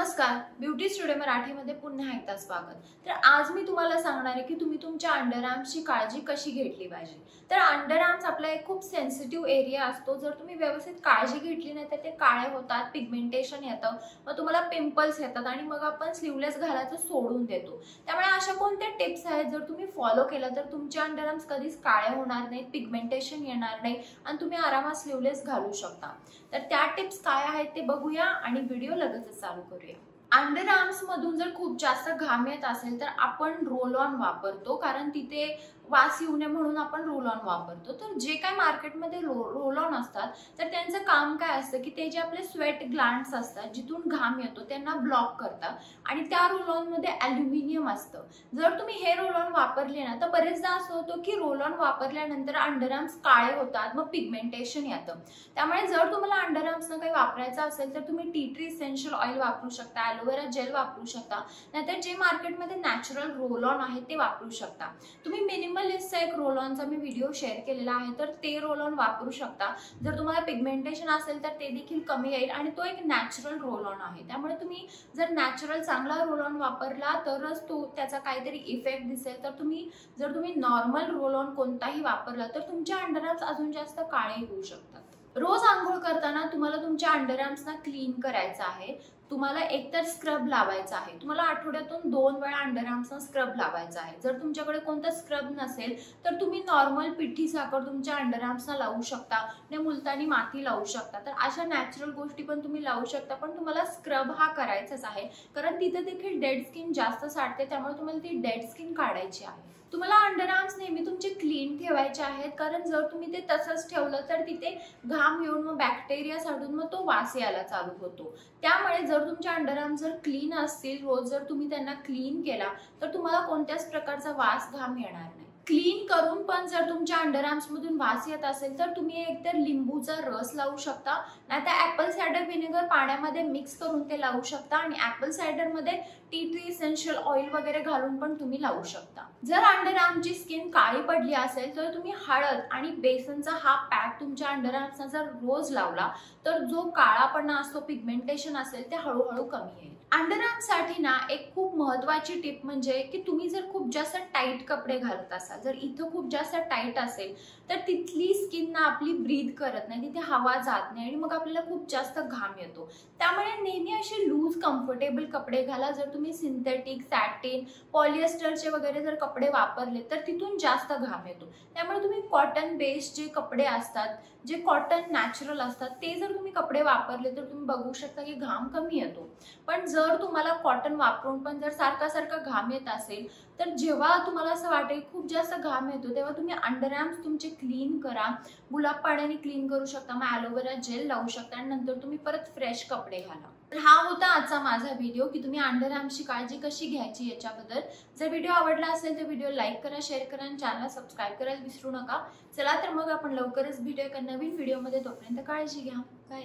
नमस्कार, beauty studio मराठीमध्ये पुन्हा एकदा स्वागत। तर आज मी तुम्हाला सांगणार आहे की तुम्ही तुमच्या अंडर आर्म्सची काळजी कशी घेतली पाहिजे। तर अंडर आर्म्स आपला एक खूप सेन्सिटिव्ह एरिया असतो। जर तुम्ही व्यवस्थित काळजी घेतली नाही तर ते काळे होतात, पिगमेंटेशन येतं, मग तुम्हाला पिंपल्स येतात आणि मग आपण स्लीवलेस घालायचं सोडून देतो। त्यामुळे अशा कोणत्या टिप्स आहेत जर तुम्ही फॉलो केल्या तर तुमचे अंडर आर्म्स कधीच काळे होणार नाहीत, पिगमेंटेशन येणार नाही आणि तुम्ही आरामात स्लीवलेस घालू शकता। तर त्या टिप्स काय आहेत ते बघूया आणि व्हिडिओ लगेच चालू करूया। अंडर आर्म्स मधून जर खूप जास्त घाम येत असेल तर आपण रोल ऑन वापरतो, कारण तिथे वास येऊ नये म्हणून आपण रोल ऑन वापरतो। तर जे काय मार्केटमध्ये रोल ऑन असतात तर त्यांचं काम काय असतं की ते जे आपले स्वेट ग्लँड्स असतात जिथून घाम येतो त्यांना ब्लॉक करतात आणि त्या रोल ऑन मध्ये ॲल्युमिनियम असतं। जर तुम्ही हे रोल ऑन वापरले ना तर बरेचदा असं होतं की रोल ऑन वापरल्यानंतर अंडर आर्म्स काळे होतात, मग पिगमेंटेशन येतं। त्यामुळे जर तुम्हाला अंडर आर्म्सना काही वापरायचं असेल तर तुम्ही टी ट्री इसेन्शियल ऑइल वापरू शकता, ॲलोवेरा जेल वापरू शकता, नाहीतर जे मार्केटमध्ये नॅचरल रोल ऑन आहे ते वापरू शकता। तुम्ही मिनिमलिस्टचा एक रोल ऑनचा मी व्हिडिओ शेअर केलेला आहे, तर ते रोल ऑन वापरू शकता। जर तुम्हाला पिगमेंटेशन असेल तर ते देखील कमी येईल आणि तो एक नॅचरल रोल ऑन आहे। त्यामुळे तुम्ही जर नॅचरल चांगला रोल ऑन वापरला तरच तो त्याचा काहीतरी इफेक्ट दिसेल। तर जर तुम्ही नॉर्मल रोल ऑन कोणताही वापरला तर तुमचे अंडर आर्म्स अजून जास्त काळे होऊ शकतात। रोज आंघोळ करताना तुम्हाला तुमच्या अंडर आर्म्सना क्लीन करायचं आहे। तुम्हाला एकतर स्क्रब लावायचा आहे, तुम्हाला आठवड्यातून 2 वेळा अंडर आर्म्सना स्क्रब लावायचा आहे। जर तुमच्याकडे कोणता स्क्रब नसेल तर तुम्ही नॉर्मल पिठी साखर तुमच्या अंडर आर्म्सना लावू शकता आणि मुलतानी माती लावू शकता। तर अशा नॅचरल गोष्टी पण तुम्ही लावू शकता, पण तुम्हाला स्क्रब हा करायचाच आहे, कारण तिथे देखील डेड स्किन जास्त साठते, त्यामुळे तुम्हाला ती डेड स्किन काढायची आहे। तुम्हाला अंडर आर्म्स नेहमी तुमचे क्लीन ठेवायचे आहेत, कारण जर तुम्ही ते तसंच ठेवलं तर तिथे घाम येऊन मग बॅक्टेरिया साठून मग तो वास यायला चालू होतो। त्यामुळे जर तुमचे अंडर आर्म्स जर क्लीन असतील, रोज जर तुम्ही त्यांना क्लीन केला तर तुम्हाला कोणत्याच प्रकारचा वास घाम येणार नाही। क्लीन करून पण जर तुमच्या अंडर आर्म्स मधून वास येत असेल तर तुम्ही एकतर लिंबूचा रस लावू शकता, नाहीतर ॲपल सायडर व्हिनेगर पाण्यामध्ये मिक्स करून ते लावू शकता आणि ॲपल सायडर मध्ये टी ट्री इसेन्शियल ऑइल वगैरे घालून पण तुम्ही लावू शकता। जर अंडर आर्मची स्किन काळी पडली असेल तर तुम्ही हळद आणि बेसनचा हा पॅक तुमच्या अंडर आर्म्सना जर रोज लावला तर जो काळापणा असतो, पिगमेंटेशन असेल, ते हळूहळू कमी येईल। अंडर आर्म्ससाठी ना एक खूप महत्त्वाची टिप म्हणजे की तुम्ही जर खूप जास्त टाईट कपडे घालत असाल, जर इथं खूप जास्त टाईट असेल तर तिथली स्किन ना आपली ब्रीथ करत नाही, तिथे हवा जात नाही आणि मग आपल्याला खूप जास्त घाम येतो। त्यामुळे नेहमी असे लूज कम्फर्टेबल कपडे घाला। जर तुम्ही सिंथेटिक, सॅटिन, पॉलिएस्टरचे वगैरे जर कपडे वापरले तर तिथून जास्त घाम येतो। त्यामुळे तुम्ही कॉटन बेस्ड जे कपडे असतात, जे कॉटन नॅचरल असतात, ते जर तुम्ही कपडे वापरले तर तुम्ही बघू शकता की घाम कमी येतो। पण जर तुम्हाला कॉटन वापरून पण जर सारखा घाम येत असेल तर जेव्हा तुम्हाला असं वाटेल खूप जास्त घाम येतो तेव्हा तुम्ही अंडर आर्म्स तुमचे क्लीन करा, गुलाब पाण्याने क्लीन करू शकता, मग ॲलोवेरा जेल लावू शकता आणि नंतर तुम्ही परत फ्रेश कपडे घाला। तर हा होता आजचा माझा व्हिडिओ की तुम्ही अंडर आर्म्सची काळजी कशी घ्यायची याच्याबद्दल। जर व्हिडिओ आवडला असेल तर व्हिडिओ लाईक करा, शेअर करा आणि चॅनलला सबस्क्राईब करायला विसरू नका। चला तर मग आपण लवकरच भेटूया एका नवीन व्हिडिओमध्ये, तोपर्यंत काळजी घ्या। बाय।